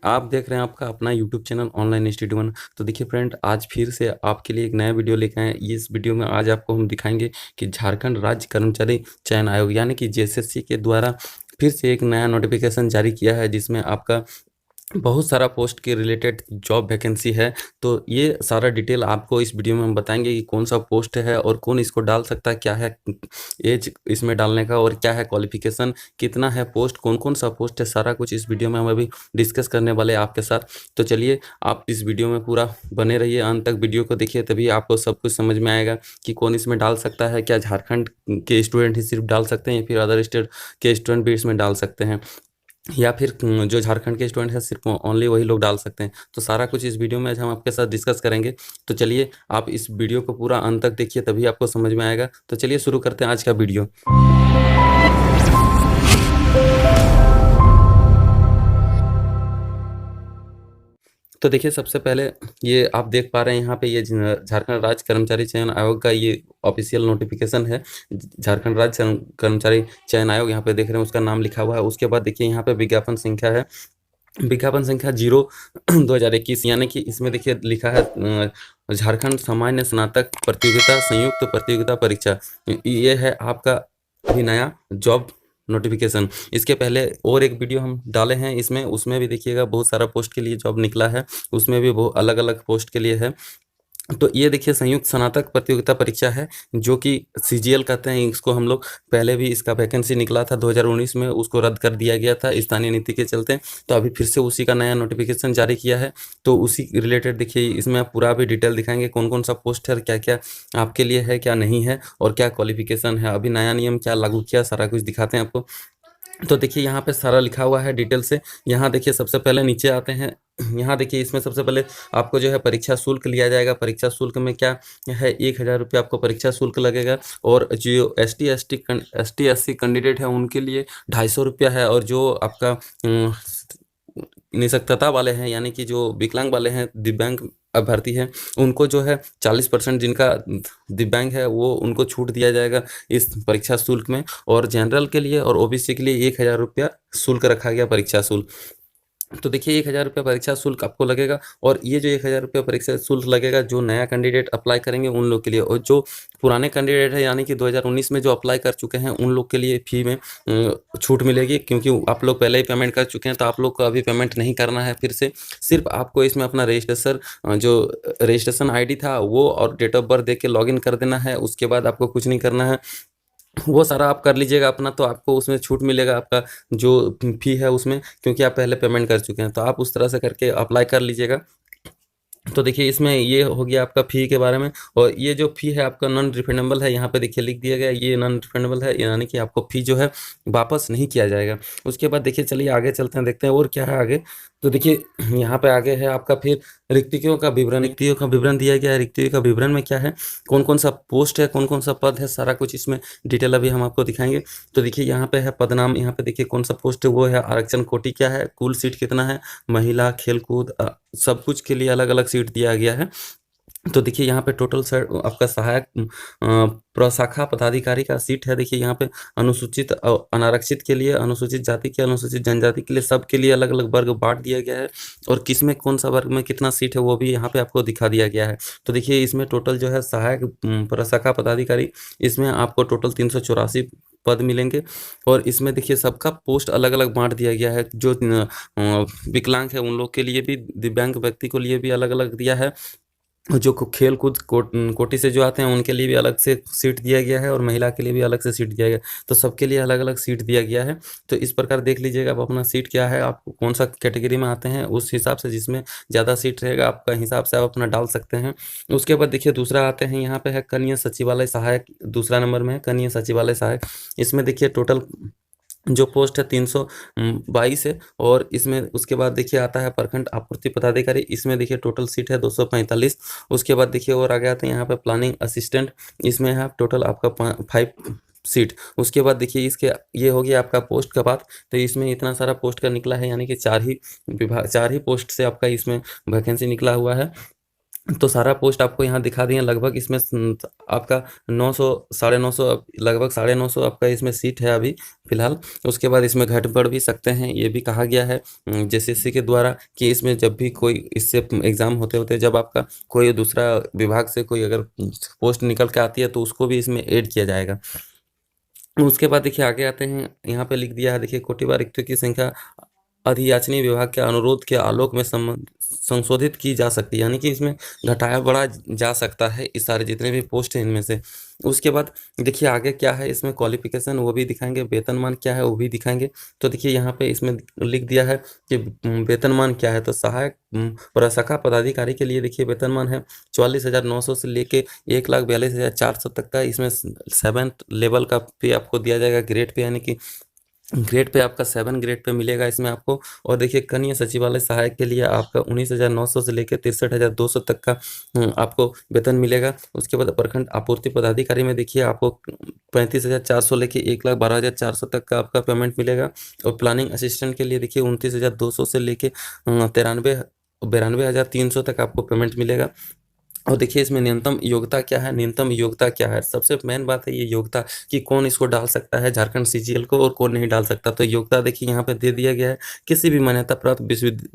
आप देख रहे हैं आपका अपना YouTube channel online study one. तो देखिए फ्रेंड, आज फिर से आपके लिए एक नया वीडियो लेकर आए हैं। इस वीडियो में आज आपको हम दिखाएंगे कि झारखंड राज्य कर्मचारी चयन आयोग यानी कि जेएसएससी के द्वारा फिर से एक नया नोटिफिकेशन जारी किया है, जिसमें आपका बहुत सारा पोस्ट के रिलेटेड जॉब वैकेंसी है। तो ये सारा डिटेल आपको इस वीडियो में हम बताएंगे कि कौन सा पोस्ट है और कौन इसको डाल सकता है, क्या है एज इसमें डालने का और क्या है क्वालिफिकेशन, कितना है पोस्ट, कौन कौन सा पोस्ट है, सारा कुछ इस वीडियो में हम अभी डिस्कस करने वाले हैं आपके साथ। तो चलिए आप इस वीडियो में पूरा बने रहिए, अंत तक वीडियो को देखिए, तभी आपको सब कुछ समझ में आएगा कि कौन इसमें डाल सकता है। क्या झारखंड के स्टूडेंट ही सिर्फ डाल सकते हैं या फिर अदर स्टेट के स्टूडेंट भी इसमें डाल सकते हैं, या फिर जो झारखंड के स्टूडेंट हैं सिर्फ ओनली वही लोग डाल सकते हैं। तो सारा कुछ इस वीडियो में आज हम आपके साथ डिस्कस करेंगे। तो चलिए आप इस वीडियो को पूरा अंत तक देखिए, तभी आपको समझ में आएगा। तो चलिए शुरू करते हैं आज का वीडियो। तो देखिए सबसे पहले ये आप देख पा रहे हैं यहाँ पे, ये झारखंड राज्य कर्मचारी चयन आयोग का ये ऑफिशियल नोटिफिकेशन है। झारखंड राज्य कर्मचारी चयन आयोग यहाँ पे देख रहे हैं, उसका नाम लिखा हुआ है। उसके बाद देखिए यहाँ पे विज्ञापन संख्या है, विज्ञापन संख्या 0/2021, यानी कि इसमें देखिए लिखा है झारखंड सामान्य स्नातक प्रतियोगिता संयुक्त प्रतियोगिता परीक्षा। ये है आपका अभी नया जॉब नोटिफिकेशन। इसके पहले और एक वीडियो हम डाले हैं इसमें, उसमें भी देखिएगा बहुत सारा पोस्ट के लिए जॉब निकला है, उसमें भी बहुत अलग अलग पोस्ट के लिए है। तो ये देखिए संयुक्त स्नातक प्रतियोगिता परीक्षा है, जो कि सीजीएल कहते हैं इसको हम लोग। पहले भी इसका वैकेंसी निकला था 2019 में, उसको रद्द कर दिया गया था स्थानीय नीति के चलते। तो अभी फिर से उसी का नया नोटिफिकेशन जारी किया है। तो उसी रिलेटेड देखिए इसमें आप पूरा भी डिटेल दिखाएंगे, कौन कौन सा पोस्ट है, क्या क्या आपके लिए है, क्या नहीं है, और क्या क्वालिफिकेशन है, अभी नया नियम क्या लागू किया, सारा कुछ दिखाते हैं आपको। तो देखिए यहाँ पे सारा लिखा हुआ है डिटेल से। यहाँ देखिए सबसे पहले नीचे आते हैं, यहाँ देखिए इसमें सबसे पहले आपको जो है परीक्षा शुल्क लिया जाएगा। परीक्षा शुल्क में क्या है, 1000 रुपये आपको परीक्षा शुल्क लगेगा। और जो ST SC कैंडिडेट है उनके लिए 250 रुपया है। और जो आपका निःशक्तता वाले हैं, यानी कि जो विकलांग वाले हैं, दिव्यांग अभ्यर्थी हैं, उनको जो है 40% जिनका दिव्यांग है वो उनको छूट दिया जाएगा इस परीक्षा शुल्क में। और जनरल के लिए और ओबीसी के लिए 1000 रुपया शुल्क रखा गया परीक्षा शुल्क। तो देखिए 1000 रुपये परीक्षा शुल्क आपको लगेगा। और ये जो 1000 रुपये परीक्षा शुल्क लगेगा, जो नया कैंडिडेट अप्लाई करेंगे उन लोग के लिए, और जो पुराने कैंडिडेट है यानी कि 2019 में जो अप्लाई कर चुके हैं उन लोग के लिए फी में छूट मिलेगी, क्योंकि आप लोग पहले ही पेमेंट कर चुके हैं। तो आप लोग को अभी पेमेंट नहीं करना है फिर से, सिर्फ आपको इसमें अपना जो रजिस्ट्रेशन ID था वो और डेट ऑफ बर्थ दे के लॉगिन कर देना है। उसके बाद आपको कुछ नहीं करना है, वो सारा आप कर लीजिएगा अपना। तो आपको उसमें छूट मिलेगा आपका जो फी है उसमें, क्योंकि आप पहले पेमेंट कर चुके हैं। तो आप उस तरह से करके अप्लाई कर लीजिएगा। तो देखिए इसमें ये हो गया आपका फ़ी के बारे में। और ये जो फ़ी है आपका नॉन रिफंडेबल है, यहाँ पे देखिए लिख दिया गया है ये नॉन रिफंडेबल है, यानी कि आपको फ़ी जो है वापस नहीं किया जाएगा। उसके बाद देखिए चलिए आगे चलते हैं, देखते हैं और क्या है आगे। तो देखिए यहाँ पे आगे है आपका फिर रिक्तियों का विवरण दिया गया है। रिक्तियों का विवरण में क्या है, कौन कौन सा पोस्ट है, कौन कौन सा पद है, सारा कुछ इसमें डिटेल अभी हम आपको दिखाएंगे। तो देखिए यहाँ पे है पदनाम, यहाँ पे देखिए कौन सा पोस्ट है वो है, आरक्षण कोटि क्या है, कुल सीट कितना है, महिला, खेलकूद, सब कुछ के लिए अलग अलग सीट दिया गया है। तो देखिए यहाँ पे टोटल सर आपका सहायक प्रशाखा पदाधिकारी का सीट है। देखिए यहाँ पे अनुसूचित और अनारक्षित के लिए, अनुसूचित जाति के, अनुसूचित जनजाति के लिए, सबके लिए अलग अलग वर्ग बांट दिया गया है। और किस में कौन सा वर्ग में कितना सीट है वो भी यहाँ पे आपको दिखा दिया गया है। तो देखिए इसमें टोटल जो है सहायक प्रशाखा पदाधिकारी, इसमें आपको टोटल 384 पद मिलेंगे। और इसमें देखिए सबका पोस्ट अलग अलग बांट दिया गया है। जो विकलांग है उन लोग के लिए भी, दिव्यांग व्यक्ति को लिए भी अलग अलग दिया है। जो खेल कूद कोटि से जो आते हैं उनके लिए भी अलग से सीट दिया गया है, और महिला के लिए भी अलग से सीट दिया गया है। तो सबके लिए अलग अलग सीट दिया गया है। तो इस प्रकार देख लीजिएगा आप अपना सीट क्या है, आप कौन सा कैटेगरी में आते हैं, उस हिसाब से जिसमें ज़्यादा सीट रहेगा आपका हिसाब से आप अपना डाल सकते हैं। उसके बाद देखिए दूसरा आते हैं, यहाँ पे है कनीय सचिवालय सहायक, दूसरा नंबर में है कनीय सचिवालय सहायक। इसमें देखिए टोटल जो पोस्ट है 322 है। और इसमें उसके बाद देखिए आता है प्रखंड आपूर्ति पदाधिकारी, इसमें देखिए टोटल सीट है 245। उसके बाद देखिए और आगे आते हैं यहाँ पे प्लानिंग असिस्टेंट, इसमें है टोटल आपका 5 सीट। उसके बाद देखिए इसके ये हो गया आपका पोस्ट का बात। तो इसमें इतना सारा पोस्ट का निकला है, यानी कि 4 ही पोस्ट से आपका इसमें वैकेंसी निकला हुआ है। तो सारा पोस्ट आपको यहाँ दिखा दिए लगभग। इसमें आपका 900 950 लगभग 950 आपका इसमें सीट है अभी फिलहाल। उसके बाद इसमें घट बढ़ भी सकते हैं, ये भी कहा गया है जेसीसी के द्वारा कि इसमें जब भी कोई इससे एग्जाम होते होते जब आपका कोई दूसरा विभाग से कोई अगर पोस्ट निकल के आती है तो उसको भी इसमें ऐड किया जाएगा। उसके बाद देखिए आगे आते हैं, यहाँ पे लिख दिया है देखिए कोटिवार रिक्तियों की संख्या अधियाचनी विभाग के अनुरोध के आलोक में संशोधित की जा सकती है, यानी कि इसमें घटाया बढ़ा जा सकता है इस सारे जितने भी पोस्ट हैं इनमें से। उसके बाद देखिए आगे क्या है, इसमें क्वालिफिकेशन वो भी दिखाएंगे, वेतनमान क्या है वो भी दिखाएंगे। तो देखिए यहाँ पे इसमें लिख दिया है कि वेतनमान क्या है। तो सहायक प्रशाखा पदाधिकारी के लिए देखिए वेतनमान है 44,900 से लेके 1,42,400 तक का। इसमें 7th लेवल का पे आपको दिया जाएगा, ग्रेड पे, यानी कि ग्रेड पे आपका 7 ग्रेड पे मिलेगा इसमें आपको। और देखिए कनीय सचिवालय सहायक के लिए आपका 19,900 से लेकर 63,200 तक का आपको वेतन मिलेगा। उसके बाद प्रखंड आपूर्ति पदाधिकारी में देखिए आपको 35,400 लेके 1,12,400 तक का आपका पेमेंट मिलेगा। और प्लानिंग असिस्टेंट के लिए देखिए 29,200 से लेके 92,300 तक आपको पेमेंट मिलेगा। और देखिए इसमें न्यूनतम योग्यता क्या है, न्यूनतम योग्यता क्या है, सबसे मेन बात है ये योग्यता कि कौन इसको डाल सकता है झारखंड सीजीएल को और कौन नहीं डाल सकता। तो योग्यता देखिए यहाँ पे दे दिया गया है, किसी भी मान्यता प्राप्त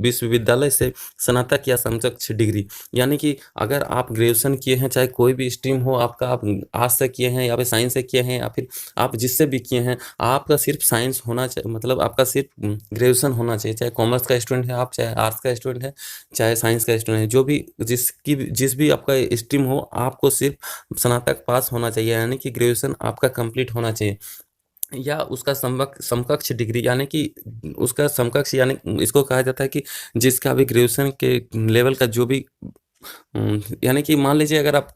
विश्वविद्यालय से स्नातक या समकक्ष डिग्री, यानी कि अगर आप ग्रेजुएशन किए हैं चाहे कोई भी स्ट्रीम हो आपका, आप आर्ट्स से किए हैं या फिर साइंस से किए हैं या फिर आप जिससे भी किए हैं, आपका सिर्फ साइंस होना चाहिए, मतलब आपका सिर्फ ग्रेजुएशन होना चाहिए। चाहे कॉमर्स का स्टूडेंट है आप, चाहे आर्ट्स का स्टूडेंट है, चाहे साइंस का स्टूडेंट है, जो भी जिस भी आपका स्ट्रीम हो, आपको सिर्फ स्नातक पास होना चाहिए, यानी कि ग्रेजुएशन आपका कंप्लीट होना चाहिए। या उसका समकक्ष डिग्री, यानी कि उसका समकक्ष, यानी इसको कहा जाता है कि जिसका भी ग्रेजुएशन के लेवल का जो भी यानी कि मान लीजिए अगर आप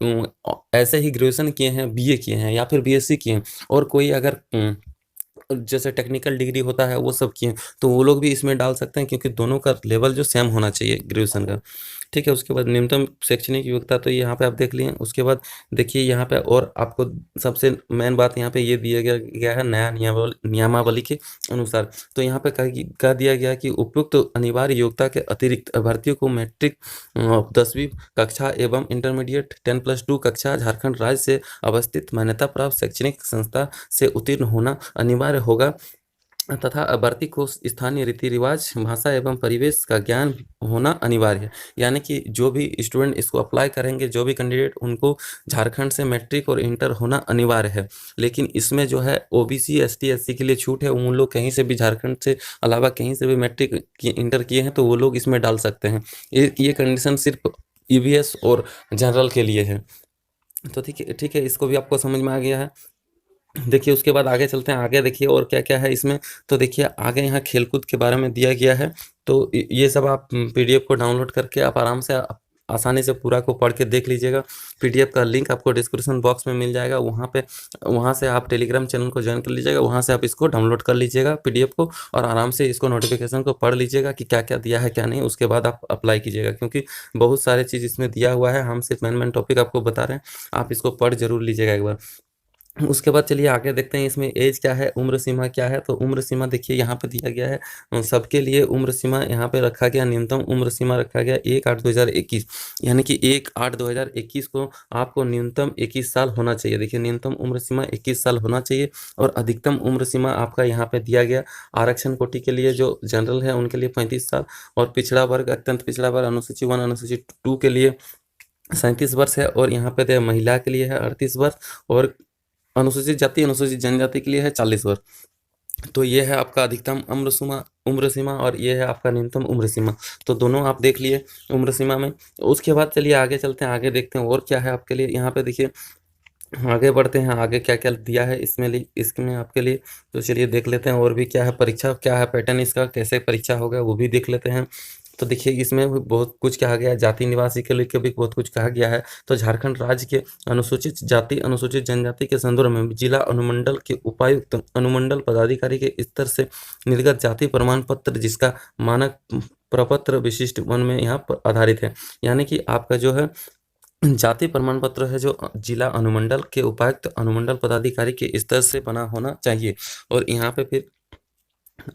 ऐसे ही ग्रेजुएशन किए हैं, बीए किए हैं या फिर बीएससी किए हैं, और कोई अगर जैसे टेक्निकल डिग्री होता है वो सब किए, तो वो लोग भी इसमें डाल सकते हैं, क्योंकि दोनों का लेवल जो सेम होना चाहिए ग्रेजुएशन का। ठीक है, उसके बाद न्यूनतम शैक्षणिक योग्यता तो यहाँ पे आप देख लिए। उसके बाद देखिए यहाँ पे और आपको सबसे मेन बात यहाँ पे ये दिया गया है नया नियमावली के अनुसार। तो यहाँ पे कह दिया गया कि उपयुक्त अनिवार्य योग्यता के अतिरिक्त अभ्यर्थियों को मैट्रिक 10वीं कक्षा एवं इंटरमीडिएट 10+2 कक्षा झारखंड राज्य से अवस्थित मान्यता प्राप्त शैक्षणिक संस्था से उत्तीर्ण होना अनिवार्य होगा, तथा अभ्यर्थी को स्थानीय रीति रिवाज, भाषा एवं परिवेश का ज्ञान होना अनिवार्य है। यानी कि जो भी स्टूडेंट इसको अप्लाई करेंगे, जो भी कैंडिडेट, उनको झारखंड से मैट्रिक और इंटर होना अनिवार्य है। लेकिन इसमें जो है ओबीसी एसटी एससी के लिए छूट है, उन लोग कहीं से भी झारखंड से अलावा कहीं से भी मैट्रिक इंटर किए हैं तो वो लोग इसमें डाल सकते हैं। ये कंडीशन सिर्फ ईवीएस और जनरल के लिए है। तो ठीक है, इसको भी आपको समझ में आ गया है। देखिए उसके बाद आगे चलते हैं, आगे देखिए और क्या क्या है इसमें। तो देखिए आगे यहाँ खेलकूद के बारे में दिया गया है। तो ये सब आप पीडीएफ को डाउनलोड करके आप आराम से आसानी से पूरा को पढ़ के देख लीजिएगा। पीडीएफ का लिंक आपको डिस्क्रिप्शन बॉक्स में मिल जाएगा, वहाँ से आप टेलीग्राम चैनल को ज्वाइन कर लीजिएगा, वहाँ से आप इसको डाउनलोड कर लीजिएगा पीडीएफ को, और आराम से इसको नोटिफिकेशन को पढ़ लीजिएगा कि क्या क्या दिया है क्या नहीं। उसके बाद आप अप्लाई कीजिएगा, क्योंकि बहुत सारे चीज़ इसमें दिया हुआ है, हम सिर्फ मेन टॉपिक आपको बता रहे हैं, आप इसको पढ़ जरूर लीजिएगा एक बार। उसके बाद चलिए आगे देखते हैं इसमें एज क्या है, उम्र सीमा क्या है। तो उम्र सीमा देखिए यहाँ पे दिया गया है, सबके लिए उम्र सीमा यहाँ पे रखा गया, न्यूनतम उम्र सीमा रखा गया 1/8/2021, यानी कि 1/8/2021 को आपको न्यूनतम 21 साल होना चाहिए। देखिए न्यूनतम उम्र सीमा 21 साल होना चाहिए। और अधिकतम उम्र सीमा आपका यहाँ पे दिया गया, आरक्षण कोटि के लिए जो जनरल है उनके लिए 35 साल, और पिछड़ा वर्ग, अत्यंत पिछड़ा वर्ग, अनुसूची 1 अनुसूची 2 के लिए 37 वर्ष है, और यहाँ पे महिला के लिए है 38 वर्ष, और अनुसूचित जाति अनुसूचित जनजाति के लिए है 40 वर्ष। तो ये है आपका अधिकतम उम्र सीमा और ये है आपका न्यूनतम उम्र सीमा। तो दोनों आप देख लिए उम्र सीमा में। उसके बाद चलिए आगे चलते हैं, आगे देखते हैं और क्या है आपके लिए। यहाँ पे देखिए आगे बढ़ते हैं, आगे क्या क्या दिया है इसमें आपके लिए। तो चलिए देख लेते हैं और भी क्या है, परीक्षा क्या है, पैटर्न इसका कैसे परीक्षा होगा वो भी देख लेते हैं। तो देखिए इसमें बहुत कुछ कहा गया है, जाति निवासी के लिए भी बहुत कुछ कहा गया है। तो झारखंड राज्य के अनुसूचित जाति अनुसूचित जनजाति के संदर्भ में जिला अनुमंडल के उपायुक्त अनुमंडल पदाधिकारी के स्तर से निर्गत जाति प्रमाण पत्र, जिसका मानक प्रपत्र विशिष्ट वन में यहाँ पर आधारित है, यानी कि आपका जो है जाति प्रमाण पत्र है जो जिला अनुमंडल के उपायुक्त अनुमंडल पदाधिकारी के स्तर से बना होना चाहिए। और यहाँ पे फिर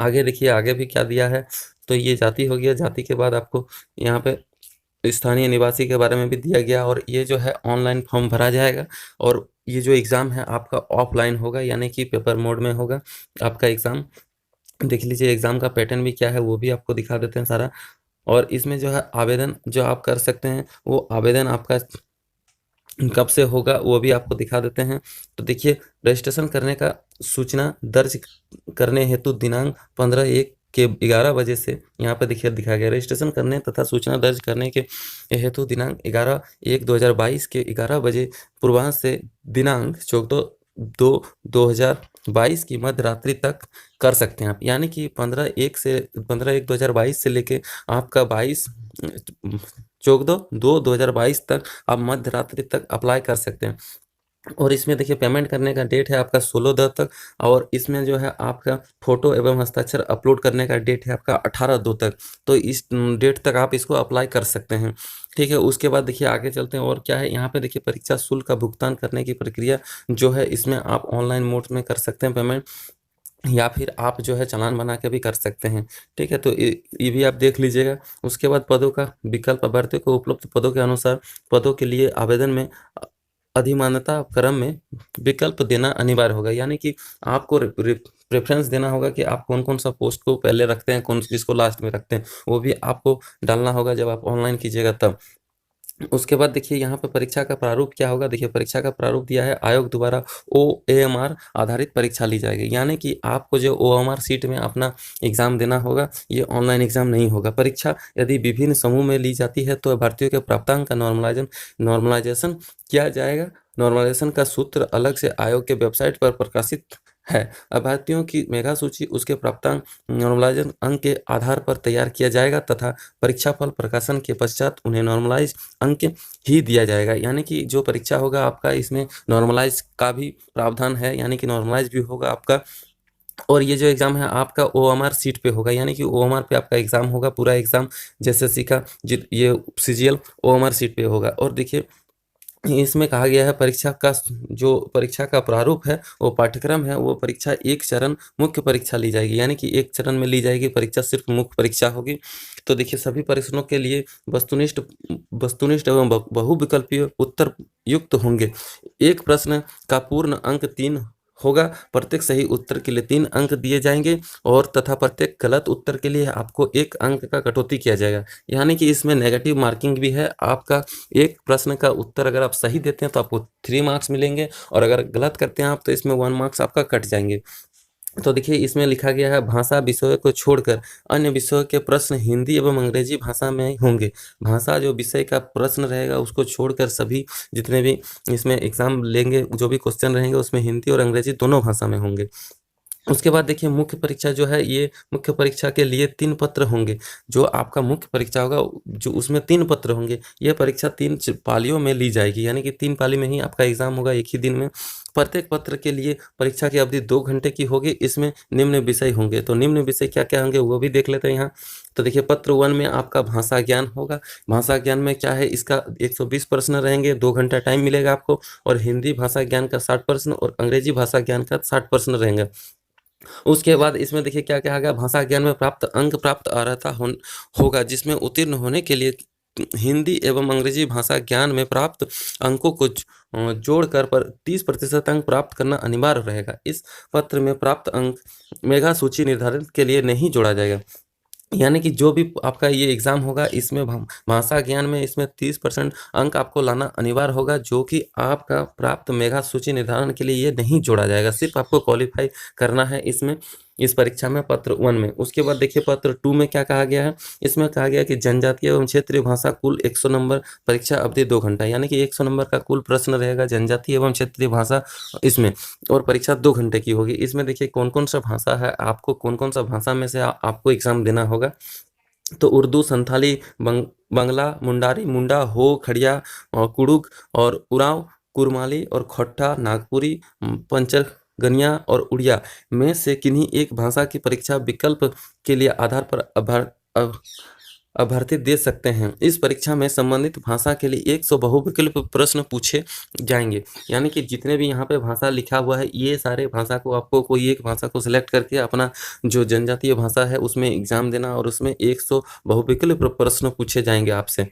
आगे देखिए आगे भी क्या दिया है। तो ये जाति हो गया, जाति के बाद आपको यहाँ पे स्थानीय निवासी के बारे में भी दिया गया और ये जो है ऑनलाइन फॉर्म भरा जाएगा और ये जो एग्ज़ाम है आपका ऑफलाइन होगा यानी कि पेपर मोड में होगा आपका एग्ज़ाम। देख लीजिए एग्ज़ाम का पैटर्न भी क्या है वो भी आपको दिखा देते हैं सारा। और इसमें जो है आवेदन जो आप कर सकते हैं वो आवेदन आपका कब से होगा वो भी आपको दिखा देते हैं। तो देखिए रजिस्ट्रेशन करने का सूचना दर्ज करने हेतु दिनांक 15/1 के 11 बजे से यहाँ पे देखिए दिखाया गया रजिस्ट्रेशन करने तथा सूचना दर्ज करने के हेतु दिनांक 11/1/2022 के 11 बजे पूर्वाह्न से दिनांक 14/2/2022 की मध्य रात्रि तक कर सकते हैं आप। यानी कि 15/1/2022 से लेके आपका 14/2/2022 तक आप मध्य रात्रि तक अप्लाई कर सकते हैं। और इसमें देखिए पेमेंट करने का डेट है आपका 16/2 तक और इसमें जो है आपका फ़ोटो एवं हस्ताक्षर अपलोड करने का डेट है आपका 18/2 तक। तो इस डेट तक आप इसको अप्लाई कर सकते हैं, ठीक है। उसके बाद देखिए आगे चलते हैं और क्या है यहाँ पे देखिए परीक्षा शुल्क का भुगतान करने की प्रक्रिया जो है इसमें आप ऑनलाइन मोड में कर सकते हैं पेमेंट या फिर आप जो है चालान बना के भी कर सकते हैं, ठीक है। तो ये भी आप देख लीजिएगा। उसके बाद पदों का विकल्प अभ्यर्थियों को उपलब्ध पदों के अनुसार पदों के लिए आवेदन में अधिमान्यता क्रम में विकल्प देना अनिवार्य होगा। यानी कि आपको प्रेफरेंस देना होगा कि आप कौन-कौन सा पोस्ट को पहले रखते हैं, कौन किसको लास्ट में रखते हैं, वो भी आपको डालना होगा जब आप ऑनलाइन कीजिएगा तब। उसके बाद देखिए यहाँ पे परीक्षा का प्रारूप क्या होगा। देखिए परीक्षा का प्रारूप दिया है आयोग द्वारा ओएमआर आधारित परीक्षा ली जाएगी। यानी कि आपको जो ओएमआर सीट में अपना एग्ज़ाम देना होगा ये ऑनलाइन एग्ज़ाम नहीं होगा। परीक्षा यदि विभिन्न समूह में ली जाती है तो अभ्यर्थियों के प्राप्तांक का नॉर्मलाइजेशन किया जाएगा। नॉर्मलाइजेशन का सूत्र अलग से आयोग के वेबसाइट पर प्रकाशित है। अभ्यर्थियों की मेगा सूची उसके प्राप्तांक नॉर्मलाइजेशन अंक के आधार पर तैयार किया जाएगा तथा परीक्षाफल प्रकाशन के पश्चात उन्हें नॉर्मलाइज अंक ही दिया जाएगा। यानी कि जो परीक्षा होगा आपका इसमें नॉर्मलाइज का भी प्रावधान है, यानी कि नॉर्मलाइज भी होगा आपका। और ये जो एग्ज़ाम है आपका ओएमआर सीट पे होगा, यानी कि ओएमआर पे आपका एग्ज़ाम होगा पूरा एग्ज़ाम जैसे का ये सीजीएल ओएमआर सीट पे होगा। और देखिए इसमें कहा गया है परीक्षा का जो परीक्षा का प्रारूप है वो पाठ्यक्रम है वो परीक्षा एक चरण मुख्य परीक्षा ली जाएगी। यानी कि एक चरण में ली जाएगी परीक्षा, सिर्फ मुख्य परीक्षा होगी। तो देखिए सभी प्रश्नों के लिए वस्तुनिष्ठ वस्तुनिष्ठ एवं बहुविकल्पीय उत्तर युक्त होंगे। एक प्रश्न का पूर्ण अंक 3 होगा। प्रत्येक सही उत्तर के लिए 3 अंक दिए जाएंगे और तथा प्रत्येक गलत उत्तर के लिए आपको 1 अंक का कटौती किया जाएगा। यानी कि इसमें नेगेटिव मार्किंग भी है। आपका एक प्रश्न का उत्तर अगर आप सही देते हैं तो आपको 3 मार्क्स मिलेंगे और अगर गलत करते हैं आप तो इसमें 1 मार्क्स आपका कट जाएंगे। तो देखिए इसमें लिखा गया है भाषा विषय को छोड़कर अन्य विषयों के प्रश्न हिंदी एवं अंग्रेजी भाषा में होंगे। भाषा जो विषय का प्रश्न रहेगा उसको छोड़कर सभी जितने भी इसमें एग्ज़ाम लेंगे जो भी क्वेश्चन रहेंगे उसमें हिंदी और अंग्रेजी दोनों भाषा में होंगे। उसके बाद देखिए मुख्य परीक्षा जो है ये मुख्य परीक्षा के लिए 3 पत्र होंगे। जो आपका मुख्य परीक्षा होगा जो उसमें 3 पत्र होंगे। यह परीक्षा 3 पालियों में ली जाएगी, यानी कि 3 पाली में ही आपका एग्ज़ाम होगा एक ही दिन में। प्रत्येक पत्र के लिए परीक्षा की अवधि 2 घंटे की होगी। इसमें निम्न विषय होंगे। तो निम्न विषय क्या-क्या होंगे वो भी देख लेते हैं यहाँ। तो देखिए पत्र 1 में आपका भाषा ज्ञान होगा। भाषा ज्ञान में क्या है इसका 120 प्रश्न रहेंगे, 2 घंटा टाइम मिलेगा आपको और हिंदी भाषा ज्ञान का 60 प्रश्न और अंग्रेजी भाषा ज्ञान का 60 प्रश्न रहेंगे। उसके बाद इसमें देखिए क्या-क्या आ गया। भाषा ज्ञान में प्राप्त अंक प्राप्त अर्हता होगा जिसमें उत्तीर्ण होने के लिए हिंदी एवं अंग्रेजी भाषा ज्ञान में प्राप्त अंकों को जोड़कर पर 30% अंक प्राप्त करना अनिवार्य रहेगा। इस पत्र में प्राप्त अंक मेधा सूची निर्धारण के लिए नहीं जोड़ा जाएगा। यानी कि जो भी आपका ये एग्ज़ाम होगा इसमें भाषा ज्ञान में इसमें 30% अंक आपको लाना अनिवार्य होगा जो कि आपका प्राप्त मेधा सूची निर्धारण के लिए ये नहीं जोड़ा जाएगा। सिर्फ आपको क्वालीफाई करना है इसमें इस परीक्षा में पत्र 1 में। उसके बाद देखिए पत्र 2 में क्या कहा गया है। इसमें कहा गया है कि जनजातीय एवं क्षेत्रीय भाषा कुल 100 नंबर, परीक्षा अवधि 2 घंटा। यानी कि 100 नंबर का कुल प्रश्न रहेगा जनजातीय एवं क्षेत्रीय भाषा इसमें और परीक्षा 2 घंटे की होगी। इसमें देखिए कौन-कौन सा भाषा है, आपको कौन-कौन सा भाषा में से आपको एग्ज़ाम देना होगा। तो उर्दू, संथाली, बंगला, मुंडारी, मुंडा, हो, खड़िया और कुड़ुक और उरांव, कुरमाली और खोट्टा, नागपुरी, पंचगनिया और उड़िया में से किन्हीं एक भाषा की परीक्षा विकल्प के लिए आधार पर अभ्यर्थी दे सकते हैं। इस परीक्षा में संबंधित भाषा के लिए 100 बहुविकल्प प्रश्न पूछे जाएंगे। यानी कि जितने भी यहाँ पे भाषा लिखा हुआ है ये सारे भाषा को आपको कोई एक भाषा को सिलेक्ट करके अपना जो जनजातीय भाषा है उसमें एग्ज़ाम देना और उसमें 100 बहुविकल्प प्रश्न पूछे जाएंगे आपसे।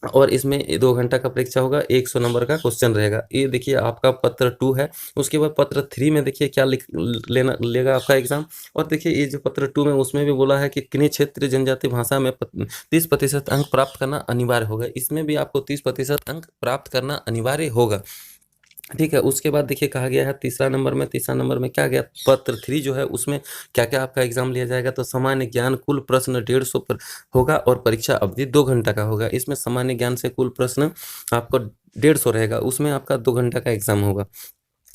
और इसमें 2 घंटा का परीक्षा होगा, 100 नंबर का क्वेश्चन रहेगा। ये देखिए आपका पत्र 2 है। उसके बाद पत्र 3 में देखिए क्या लेगा आपका एग्ज़ाम। और देखिए ये जो पत्र 2 में उसमें भी बोला है कि किन्हीं क्षेत्रीय जनजाति भाषा में 30% अंक प्राप्त करना अनिवार्य होगा। इसमें भी आपको 30% अंक प्राप्त करना अनिवार्य होगा। ठीक है, उसके बाद देखिए कहा गया है तीसरा नंबर में क्या गया, पत्र 3 जो है उसमें क्या-क्या आपका एग्ज़ाम लिया जाएगा, तो सामान्य ज्ञान कुल प्रश्न 150 पर होगा और परीक्षा अवधि 2 घंटा का होगा। इसमें सामान्य ज्ञान से कुल प्रश्न आपको 150 रहेगा, उसमें आपका 2 घंटा का एग्ज़ाम होगा।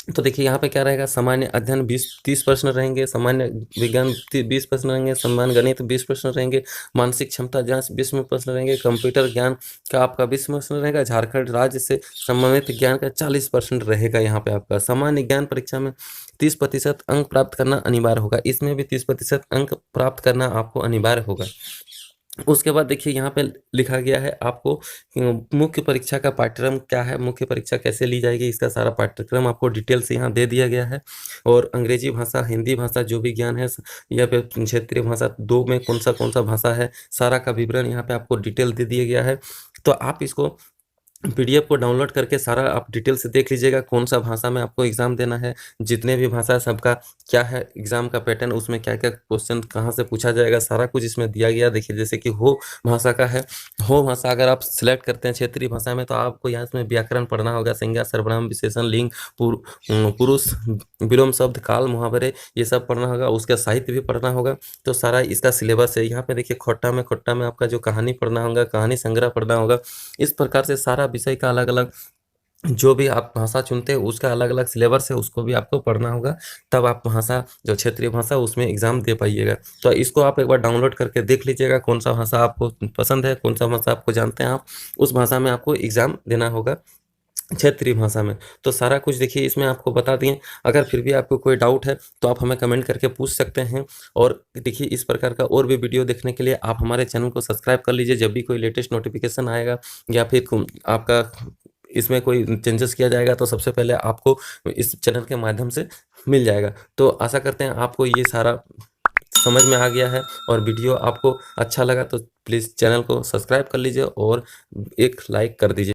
तो देखिए यहाँ पे क्या रहेगा, सामान्य अध्ययन 30 प्रश्न रहेंगे, सामान्य विज्ञान 20 प्रश्न रहेंगे, सामान्य गणित 20 प्रश्न रहेंगे, मानसिक क्षमता जांच 20 में प्रश्न रहेंगे, कंप्यूटर ज्ञान का आपका 20 प्रश्न रहेगा, झारखंड राज्य से संबंधित ज्ञान का 40% रहेगा। यहाँ पे आपका सामान्य ज्ञान परीक्षा में 30% अंक प्राप्त करना अनिवार्य होगा। इसमें भी 30% अंक प्राप्त करना आपको अनिवार्य होगा। उसके बाद देखिए यहाँ पे लिखा गया है आपको मुख्य परीक्षा का पाठ्यक्रम क्या है, मुख्य परीक्षा कैसे ली जाएगी, इसका सारा पाठ्यक्रम आपको डिटेल से यहाँ दे दिया गया है। और अंग्रेजी भाषा, हिंदी भाषा जो भी ज्ञान है या फिर क्षेत्रीय भाषा 2 में कौन सा भाषा है, सारा का विवरण यहाँ पे आपको डिटेल दे दिया गया है। तो आप इसको पीडीएफ को डाउनलोड करके सारा आप डिटेल से देख लीजिएगा, कौन-सा भाषा में आपको एग्ज़ाम देना है, जितने भी भाषा है सबका क्या है एग्ज़ाम का पैटर्न, उसमें क्या-क्या क्वेश्चन कहाँ से पूछा जाएगा, सारा कुछ इसमें दिया गया। देखिए जैसे कि हो भाषा का है, हो भाषा अगर आप सिलेक्ट करते हैं क्षेत्रीय भाषा में तो आपको यहाँ इसमें व्याकरण पढ़ना होगा, संज्ञा, सर्वनाम, विशेषण, लिंग, पुरुष, विलोम शब्द, काल, मुहावरे ये सब पढ़ना होगा, उसका साहित्य भी पढ़ना होगा। तो सारा इसका सिलेबस है। यहाँ पे देखिए खोट्टा में आपका जो कहानी पढ़ना होगा, कहानी संग्रह पढ़ना होगा। इस प्रकार से सारा विषय का अलग-अलग जो भी आप भाषा चुनते हैं उसका अलग-अलग सिलेबस है, उसको भी आपको पढ़ना होगा। तब आप भाषा जो क्षेत्रीय भाषा उसमें एग्ज़ाम दे पाइएगा। तो इसको आप एक बार डाउनलोड करके देख लीजिएगा, कौन-सा भाषा आपको पसंद है, कौन-सा भाषा आपको जानते हैं आप, उस भाषा में आपको एग्ज़ाम देना होगा क्षेत्रीय भाषा में। तो सारा कुछ देखिए इसमें आपको बता दिए। अगर फिर भी आपको कोई डाउट है तो आप हमें कमेंट करके पूछ सकते हैं। और देखिए इस प्रकार का और भी वीडियो देखने के लिए आप हमारे चैनल को सब्सक्राइब कर लीजिए। जब भी कोई लेटेस्ट नोटिफ़िकेशन आएगा या फिर आपका इसमें कोई चेंजेस किया जाएगा तो सबसे पहले आपको इस चैनल के माध्यम से मिल जाएगा। तो आशा करते हैं आपको ये सारा समझ में आ गया है और वीडियो आपको अच्छा लगा तो प्लीज़ चैनल को सब्सक्राइब कर लीजिए और एक लाइक कर दीजिए।